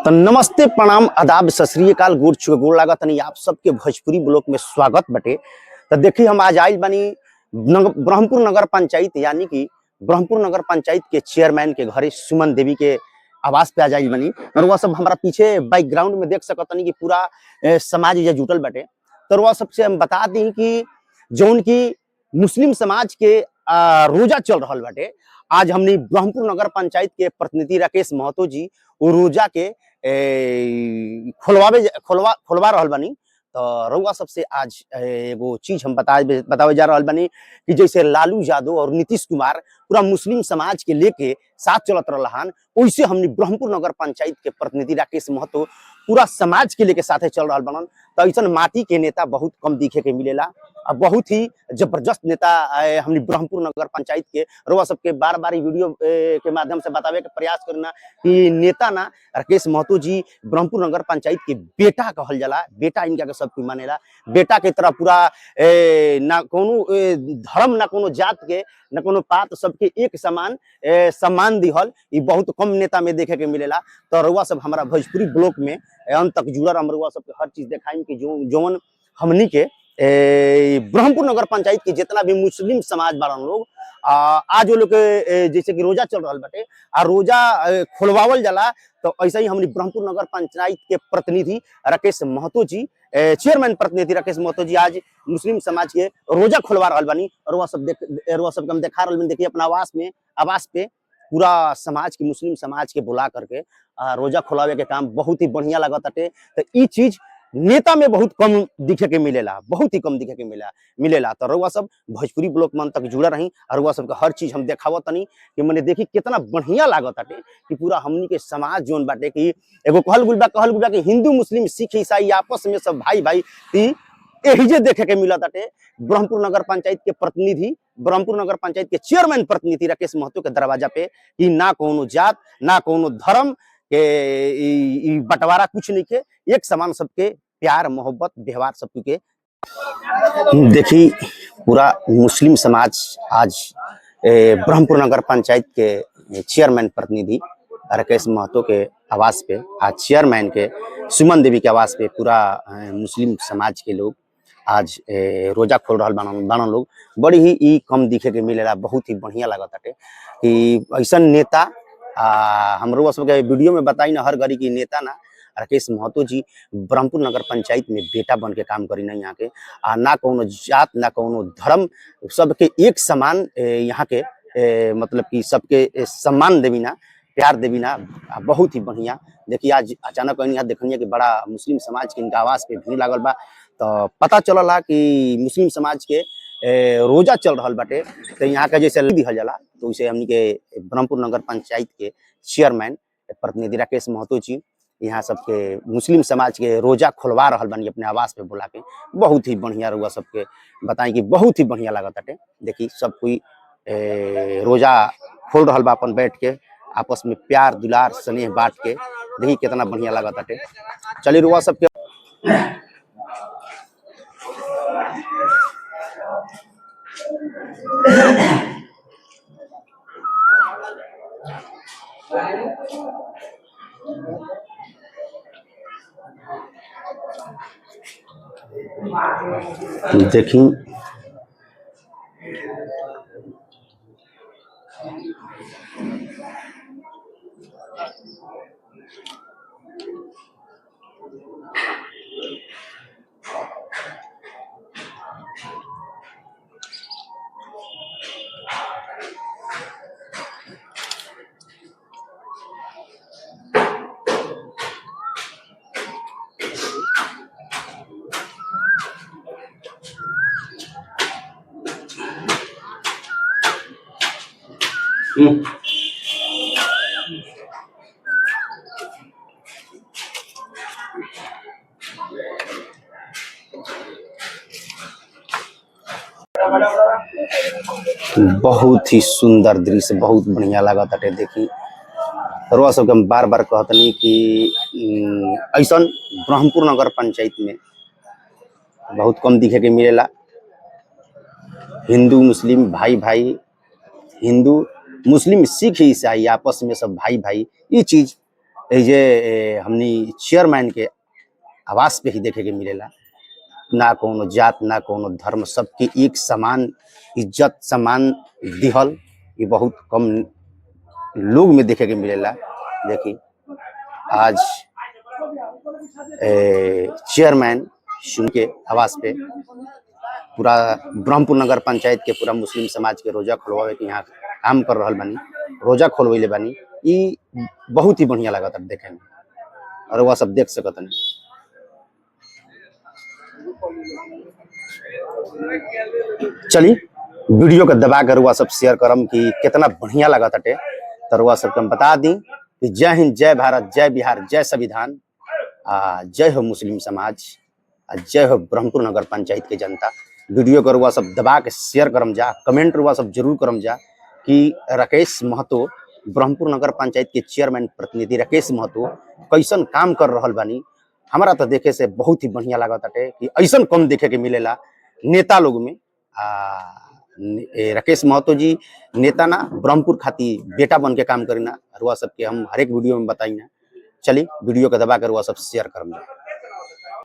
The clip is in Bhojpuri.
तो नमस्ते प्रणाम आदाब सत श्री अकाल गोड़ छुए गोड़ लागत नहीं आप सबके भोजपुरी ब्लॉक में स्वागत बटे। तो देखिए हम आज आइल बनी ब्रह्मपुर नगर पंचायत यानी कि ब्रह्मपुर नगर पंचायत के चेयरमैन के घरे सुमन देवी के आवास पे आज आइल बनी। और वह सब हमारा पीछे बैकग्राउंड में देख सकतनी कि पूरा समाज ये जुटल बटे। तो वह सबसे हम बता दी कि जौन की मुस्लिम समाज के रोजा चल रहा बटे। आज हमने ब्रह्मपुर नगर पंचायत के प्रतिनिधि राकेश महतो जी वो रोजा के खोलवा रहल बनी। तो रउआ सबसे आज एगो चीज हम बतावे जा रहल बनी कि जैसे लालू यादव और नीतीश कुमार पूरा मुस्लिम समाज के लेके साथ चलत रहन, वैसे हमने ब्रह्मपुर नगर पंचायत के प्रतिनिधि राकेश महतो पूरा समाज के लेके साथे चल रहा बनन। तो ऐसा माटी के नेता बहुत कम दिखे के मिलेला और बहुत ही जबरदस्त नेता हमने ब्रह्मपुर नगर पंचायत के रउआ सबके बार बार वीडियो के माध्यम से बतावे के प्रयास करना कि नेता ना राकेश महतो जी ब्रह्मपुर नगर पंचायत के बेटा कहल जाला। बेटा इनका के सब कोई मानेला, बेटा के तरह पूरा ना कोनो धर्म ना कोनो जात के ना कोनो पात सबके एक समान सम्मान दिहल ये बहुत कम नेता में देखे के मिलेला। तो रउआ सब हमारा भोजपुरी ब्लॉक में अंत तक जुड़ल हम रउआ सबके हर चीज दिखाई कि जौन हमनी के ब्रह्मपुर नगर पंचायत के जितना भी मुस्लिम समाज बारन लोग आज वो लोग जैसे कि रोजा चल रहा बटे आ रोजा खोलवावल जाला। तो ऐसा ही हमने ब्रह्मपुर नगर पंचायत के प्रतिनिधि राकेश महतो जी चेयरमैन प्रतिनिधि राकेश महतो जी आज मुस्लिम समाज के रोजा खोलवा रहा बनी। और वह सब हम देखा रहा देखिए अपना आवास पे पूरा समाज के मुस्लिम समाज के बुला करके रोजा खोलावे के काम बहुत ही बढ़िया लगत अटे। तो ये चीज नेता में बहुत कम दिखे के मिलेला, बहुत ही कम दिखे के मिलेला। तो रउआ सब भोजपुरी ब्लॉक मन तक जुड़ा रही और रउआ सब हर चीज हम देखावत तनी कि मने देखी कितना बढ़िया लागत अटे कि पूरा हमनी के समाज जोन बाटे कि एगो कहल गुलबा कि हिंदू मुस्लिम सिख ईसाई आपस में सब भाई भाई एहिजे देखे के मिलत अटे। ब्रह्मपुर नगर पंचायत के प्रतिनिधि ब्रह्मपुर नगर पंचायत के चेयरमैन प्रतिनिधि राकेश महतो के दरवाजा पे कि ना कोनो जात ना कोनो धर्म के बंटवारा कुछ नहीं के, एक समान सबके प्यार मोहब्बत व्यवहार सब के देखी पूरा मुस्लिम समाज आज ब्रह्मपुर नगर पंचायत के चेयरमैन प्रतिनिधि राकेश महतो के आवास पे आज चेयरमैन के सुमन देवी के आवास पे पूरा मुस्लिम समाज के लोग आज रोजा खोल रहा बनन लोग बड़ी ही कम दिखे के मिलेला। बहुत ही बढ़िया लागत अटे कि ऐसा नेता हमरो सबके वीडियो में बताई ना हर घड़ी की नेता ना राकेश महतो जी ब्रह्मपुर नगर पंचायत में बेटा बन के काम करी ना यहाँ के ना कोनो जात ना कोनो धर्म सबके एक समान यहाँ के मतलब कि सबके सम्मान देवी ना प्यार देवी ना बहुत ही बढ़िया। देखिए आज अचानक यहाँ देखनिया कि बड़ा मुस्लिम समाज के इनका आवास पे भीड़ लागल बा। तो पता चलला कि मुस्लिम समाज के रोजा चल रहा बाटे। तो यहाँ का जैसे दिखल जाला तो उसे हमनी के ब्रह्मपुर नगर पंचायत के चेयरमैन प्रतिनिधि राकेश महतो जी यहाँ सबके मुस्लिम समाज के रोजा खोलवा रहा बनी अपने आवास पे बुला के। बहुत ही बढ़िया रहुआ सबके बताई कि बहुत ही बढ़िया लागत अटे। देखी सब कोई रोजा खोल रहा बा अपन बैठ के आपस में प्यार दुलार स्नेह बांट के। देखी कितना बढ़िया लागत अटे। चलिए रहुआ सबके देखी बहुत ही सुंदर दृश्य बहुत बढ़िया लागत अटे। देखी रउआ सबके हम बार बार कहतनी कि ऐसा ब्रह्मपुर नगर पंचायत में बहुत कम दिखे के मिलेला। हिंदू मुस्लिम भाई भाई, हिंदू मुस्लिम सिख ईसाई आपस में सब भाई भाई, ये चीज हमनी चेयरमैन के आवास पे ही देखे के मिलेला। ना कोनो जात ना कोनो धर्म, सबके एक समान इज्जत सम्मान दिहल ये बहुत कम लोग में देखे के मिलेला। देखी आज चेयरमैन सुन के आवास पे पूरा ब्रह्मपुर नगर पंचायत के पूरा मुस्लिम समाज के रोजा खोलवावे के यहाँ काम कर रहल बानी, रोजा खोलवैले बानी। ई बहुत ही बढ़िया लागत देखे में, और वह सब देख सकत नहीं। चली वीडियो के दबा कर वह सब शेयर करम कि कितना बढ़िया लागत हटे। तो वह सबके हम बता दी कि जय हिंद, जय भारत, जय बिहार, जय संविधान, जय हो मुस्लिम समाज, जय हो ब्रह्मपुर नगर पंचायत के जनता। वीडियो कर वह सब दबा के शेयर करम जा, कमेंट वह सब जरूर करम जा कि राकेश महतो ब्रह्मपुर नगर पंचायत के चेयरमैन प्रतिनिधि राकेश महतो कैसन काम कर रहल बानी। हमारा तो देखे से बहुत ही बढ़िया लागत हटे कि ऐसन कम देखे के मिलेला नेता लोग में। राकेश महतो जी नेता ना, ब्रह्मपुर खाती बेटा बन के काम करीना। रुआ सबके हम हर एक वीडियो में बताई ना। चलिए वीडियो को दबा कर वह सब शेयर करम।